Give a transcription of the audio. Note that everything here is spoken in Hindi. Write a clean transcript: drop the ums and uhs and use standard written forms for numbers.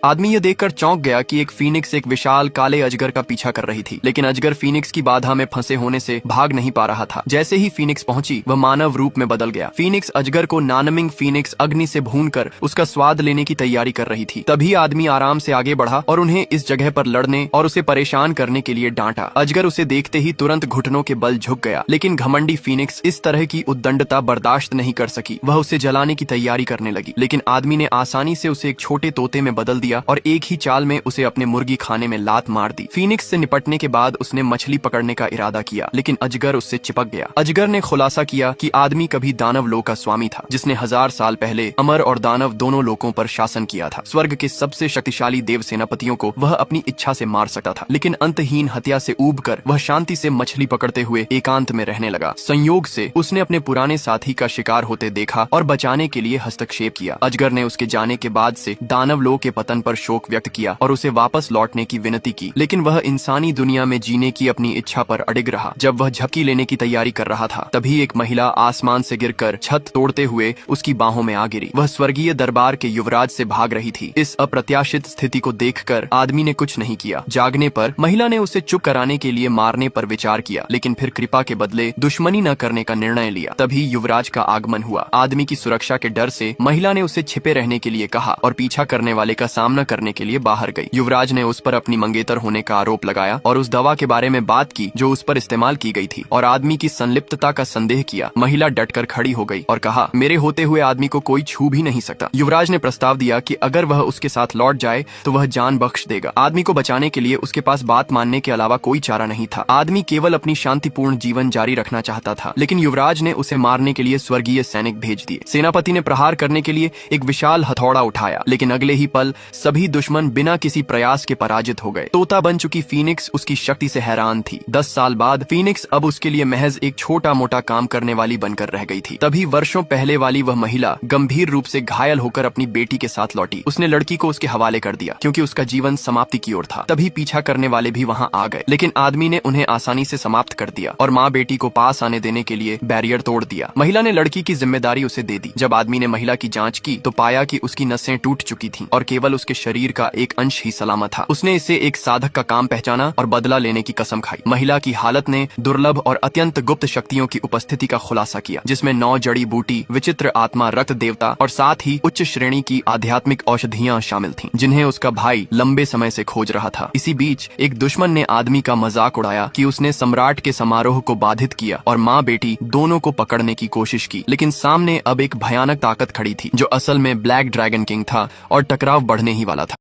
आदमी ये देखकर चौंक गया कि एक फीनिक्स एक विशाल काले अजगर का पीछा कर रही थी, लेकिन अजगर फीनिक्स की बाधा में फंसे होने से भाग नहीं पा रहा था। जैसे ही फीनिक्स पहुंची वह मानव रूप में बदल गया। फीनिक्स अजगर को नानमिंग फीनिक्स अग्नि से भूनकर उसका स्वाद लेने की तैयारी कर रही थी। तभी आदमी आराम से आगे बढ़ा और उन्हें इस जगह पर लड़ने और उसे परेशान करने के लिए डांटा। अजगर उसे देखते ही तुरंत घुटनों के बल झुक गया, लेकिन घमंडी फीनिक्स इस तरह की उद्दंडता बर्दाश्त नहीं कर सकी। वह उसे जलाने की तैयारी करने लगी, लेकिन आदमी ने आसानी से उसे एक छोटे तोते में बदल दिया और एक ही चाल में उसे अपने मुर्गी खाने में लात मार दी। फीनिक्स से निपटने के बाद उसने मछली पकड़ने का इरादा किया, लेकिन अजगर उससे चिपक गया। अजगर ने खुलासा किया कि आदमी कभी दानव लोक का स्वामी था, जिसने 1000 साल पहले अमर और दानव दोनों लोकों पर शासन किया था। स्वर्ग के सबसे शक्तिशाली देव सेनापतियों को वह अपनी इच्छा से मार सकता था, लेकिन अंतहीन हत्या से ऊबकर वह शांति से मछली पकड़ते हुए एकांत में रहने लगा। संयोग से उसने अपने पुराने साथी का शिकार होते देखा और बचाने के लिए हस्तक्षेप किया। अजगर ने उसके जाने के बाद से दानव लोक के पतन पर शोक व्यक्त किया और उसे वापस लौटने की विनती की, लेकिन वह इंसानी दुनिया में जीने की अपनी इच्छा पर अडिग रहा। जब वह झपकी लेने की तैयारी कर रहा था, तभी एक महिला आसमान से गिरकर छत तोड़ते हुए उसकी बाहों में आ गिरी। वह स्वर्गीय दरबार के युवराज से भाग रही थी। इस अप्रत्याशित स्थिति को देखकर आदमी ने कुछ नहीं किया। जागने पर महिला ने उसे चुप कराने के लिए मारने पर विचार किया, लेकिन फिर कृपा के बदले दुश्मनी न करने का निर्णय लिया। तभी युवराज का आगमन हुआ। आदमी की सुरक्षा के डर से महिला ने उसे छिपे रहने के लिए कहा और पीछा करने वाले का सामना करने के लिए बाहर गई। युवराज ने उस पर अपनी मंगेतर होने का आरोप लगाया और उस दवा के बारे में बात की जो उस पर इस्तेमाल की गई थी, और आदमी की संलिप्तता का संदेह किया। महिला डटकर खड़ी हो गई और कहा, मेरे होते हुए आदमी को कोई छू भी नहीं सकता। युवराज ने प्रस्ताव दिया कि अगर वह उसके साथ लौट जाए तो वह जान बख्श देगा। आदमी को बचाने के लिए उसके पास बात मानने के अलावा कोई चारा नहीं था। आदमी केवल अपनी शांतिपूर्ण जीवन जारी रखना चाहता था, लेकिन युवराज ने उसे मारने के लिए स्वर्गीय सैनिक भेज दिए। सेनापति ने प्रहार करने के लिए एक विशाल हथौड़ा उठाया, लेकिन अगले ही पल सभी दुश्मन बिना किसी प्रयास के पराजित हो गए। तोता बन चुकी फीनिक्स उसकी शक्ति से हैरान थी। 10 साल बाद फीनिक्स अब उसके लिए महज एक छोटा मोटा काम करने वाली बनकर रह गई थी। तभी वर्षों पहले वाली वह महिला गंभीर रूप से घायल होकर अपनी बेटी के साथ लौटी। उसने लड़की को उसके हवाले कर दिया, क्योंकि उसका जीवन समाप्ति की ओर था। तभी पीछा करने वाले भी वहाँ आ गए, लेकिन आदमी ने उन्हें आसानी से समाप्त कर दिया और माँ बेटी को पास आने देने के लिए बैरियर तोड़ दिया। महिला ने लड़की की जिम्मेदारी उसे दे दी। जब आदमी ने महिला की जांच की तो पाया कि उसकी नसें टूट चुकी थीं और केवल उसके शरीर का एक अंश ही सलामत था। उसने इसे एक साधक का काम पहचाना और बदला लेने की कसम खाई। महिला की हालत ने दुर्लभ और अत्यंत गुप्त शक्तियों की उपस्थिति का खुलासा किया, जिसमें 9 जड़ी बूटी, विचित्र आत्मा, रक्त देवता और साथ ही उच्च श्रेणी की आध्यात्मिक औषधियां शामिल थीं, जिन्हें उसका भाई लंबे समय से खोज रहा था। इसी बीच एक दुश्मन ने आदमी का मजाक उड़ाया कि उसने सम्राट के समारोह को बाधित किया और माँ बेटी दोनों को पकड़ने की कोशिश की, लेकिन सामने अब एक भयानक ताकत खड़ी थी जो असल में ब्लैक ड्रैगन किंग था और टकराव बढ़ने ही वाला था।